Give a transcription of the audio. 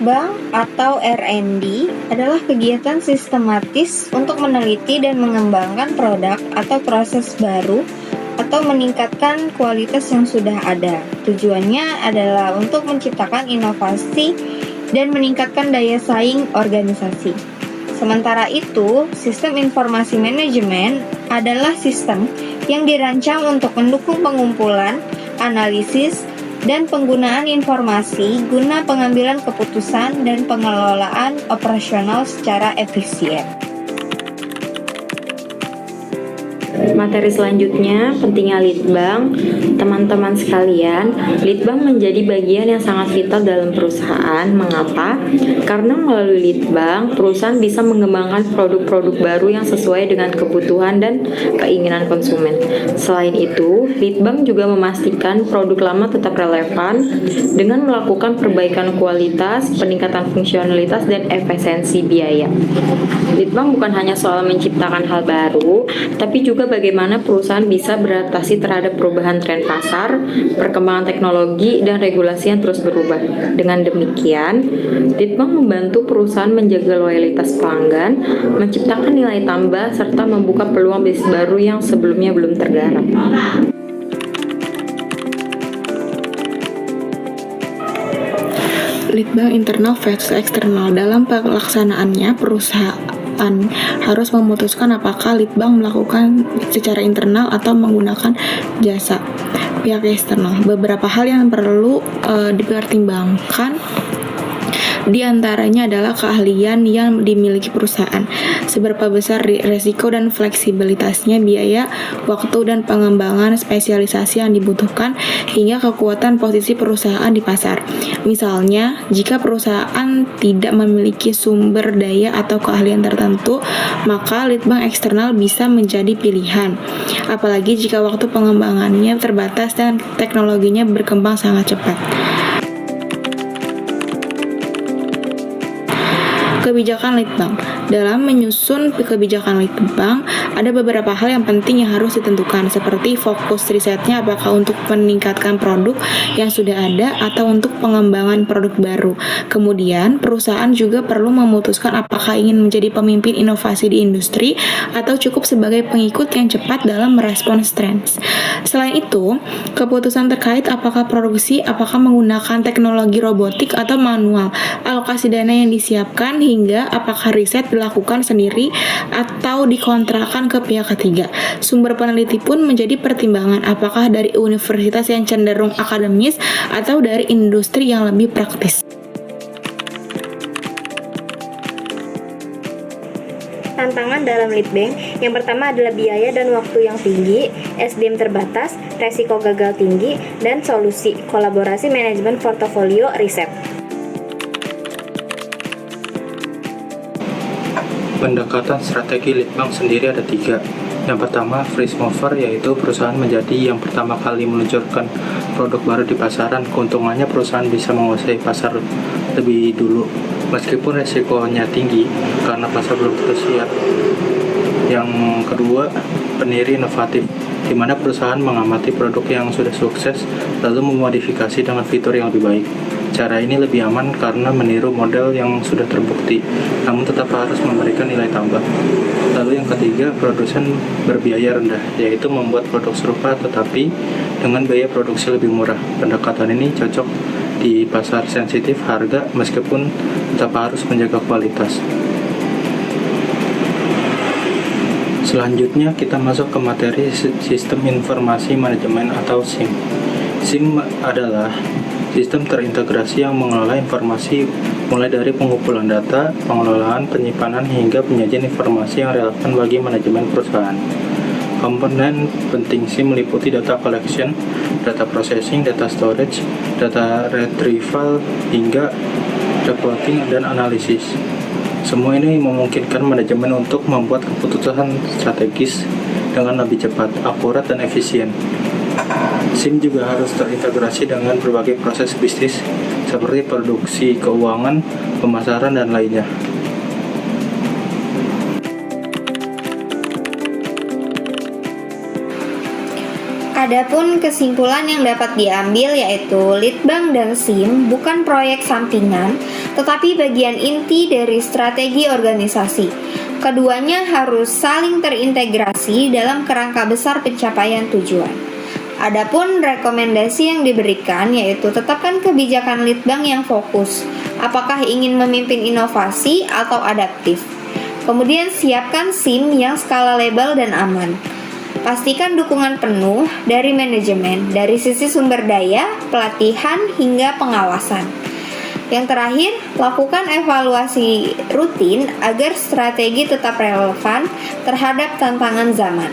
Litbang atau R&D adalah kegiatan sistematis untuk meneliti dan mengembangkan produk atau proses baru atau meningkatkan kualitas yang sudah ada. Tujuannya adalah untuk menciptakan inovasi dan meningkatkan daya saing organisasi. Sementara itu, sistem informasi manajemen adalah sistem yang dirancang untuk mendukung pengumpulan, analisis, dan penggunaan informasi guna pengambilan keputusan dan pengelolaan operasional secara efisien. Materi selanjutnya, pentingnya Litbang. Teman-teman sekalian, Litbang menjadi bagian yang sangat vital dalam perusahaan. Mengapa? Karena melalui Litbang, perusahaan bisa mengembangkan produk-produk baru yang sesuai dengan kebutuhan dan keinginan konsumen. Selain itu, Litbang juga memastikan produk lama tetap relevan dengan melakukan perbaikan kualitas, peningkatan fungsionalitas, dan efisiensi biaya. Litbang bukan hanya soal menciptakan hal baru, tapi juga bagaimana perusahaan bisa beradaptasi terhadap perubahan tren pasar, perkembangan teknologi, dan regulasi yang terus berubah. Dengan demikian, Litbang membantu perusahaan menjaga loyalitas pelanggan, menciptakan nilai tambah, serta membuka peluang bisnis baru yang sebelumnya belum tergarap. Litbang internal versus eksternal. Dalam pelaksanaannya, perusahaan harus memutuskan apakah Litbang melakukan secara internal atau menggunakan jasa pihak eksternal. Beberapa hal yang perlu dipertimbangkan di antaranya adalah keahlian yang dimiliki perusahaan, seberapa besar resiko dan fleksibilitasnya, biaya, waktu, dan pengembangan spesialisasi yang dibutuhkan, hingga kekuatan posisi perusahaan di pasar. Misalnya, jika perusahaan tidak memiliki sumber daya atau keahlian tertentu, maka Litbang eksternal bisa menjadi pilihan. Apalagi jika waktu pengembangannya terbatas dan teknologinya berkembang sangat cepat. Kebijakan Litbang. Dalam menyusun kebijakan Litbang, ada beberapa hal yang penting yang harus ditentukan, seperti fokus risetnya apakah untuk meningkatkan produk yang sudah ada atau untuk pengembangan produk baru. Kemudian, perusahaan juga perlu memutuskan apakah ingin menjadi pemimpin inovasi di industri atau cukup sebagai pengikut yang cepat dalam merespons tren. Selain itu, keputusan terkait apakah menggunakan teknologi robotik atau manual, alokasi dana yang disiapkan, hingga apakah riset dilakukan sendiri atau dikontrakkan ke pihak ketiga. Sumber peneliti pun menjadi pertimbangan, apakah dari universitas yang cenderung akademis atau dari industri yang lebih praktis. Tantangan dalam Litbang yang pertama adalah biaya dan waktu yang tinggi, SDM terbatas, resiko gagal tinggi, dan solusi kolaborasi manajemen portofolio riset. Pendekatan strategi Litbang sendiri ada 3. Yang pertama, first mover, yaitu perusahaan menjadi yang pertama kali meluncurkan produk baru di pasaran. Keuntungannya perusahaan bisa menguasai pasar lebih dulu, meskipun resikonya tinggi karena pasar belum tentu siap. Yang kedua, pendiri inovatif, di mana perusahaan mengamati produk yang sudah sukses lalu memodifikasi dengan fitur yang lebih baik. Cara ini lebih aman karena meniru model yang sudah terbukti, namun tetap harus memberikan nilai tambah. Lalu yang ketiga, produsen berbiaya rendah, yaitu membuat produk serupa tetapi dengan biaya produksi lebih murah. Pendekatan ini cocok di pasar sensitif harga meskipun tetap harus menjaga kualitas. Selanjutnya kita masuk ke materi sistem informasi manajemen atau SIM. SIM adalah sistem terintegrasi yang mengelola informasi mulai dari pengumpulan data, pengelolaan, penyimpanan, hingga penyajian informasi yang relevan bagi manajemen perusahaan. Komponen penting SIM meliputi data collection, data processing, data storage, data retrieval, hingga reporting dan analisis. Semua ini memungkinkan manajemen untuk membuat keputusan strategis dengan lebih cepat, akurat, dan efisien. SIM juga harus terintegrasi dengan berbagai proses bisnis seperti produksi, keuangan, pemasaran, dan lainnya. Adapun kesimpulan yang dapat diambil yaitu Litbang dan SIM bukan proyek sampingan, tetapi bagian inti dari strategi organisasi. Keduanya harus saling terintegrasi dalam kerangka besar pencapaian tujuan. Adapun rekomendasi yang diberikan yaitu tetapkan kebijakan lead bank yang fokus, apakah ingin memimpin inovasi atau adaptif. Kemudian siapkan SIM yang scalable dan aman. Pastikan dukungan penuh dari manajemen, dari sisi sumber daya, pelatihan, hingga pengawasan. Yang terakhir, lakukan evaluasi rutin agar strategi tetap relevan terhadap tantangan zaman.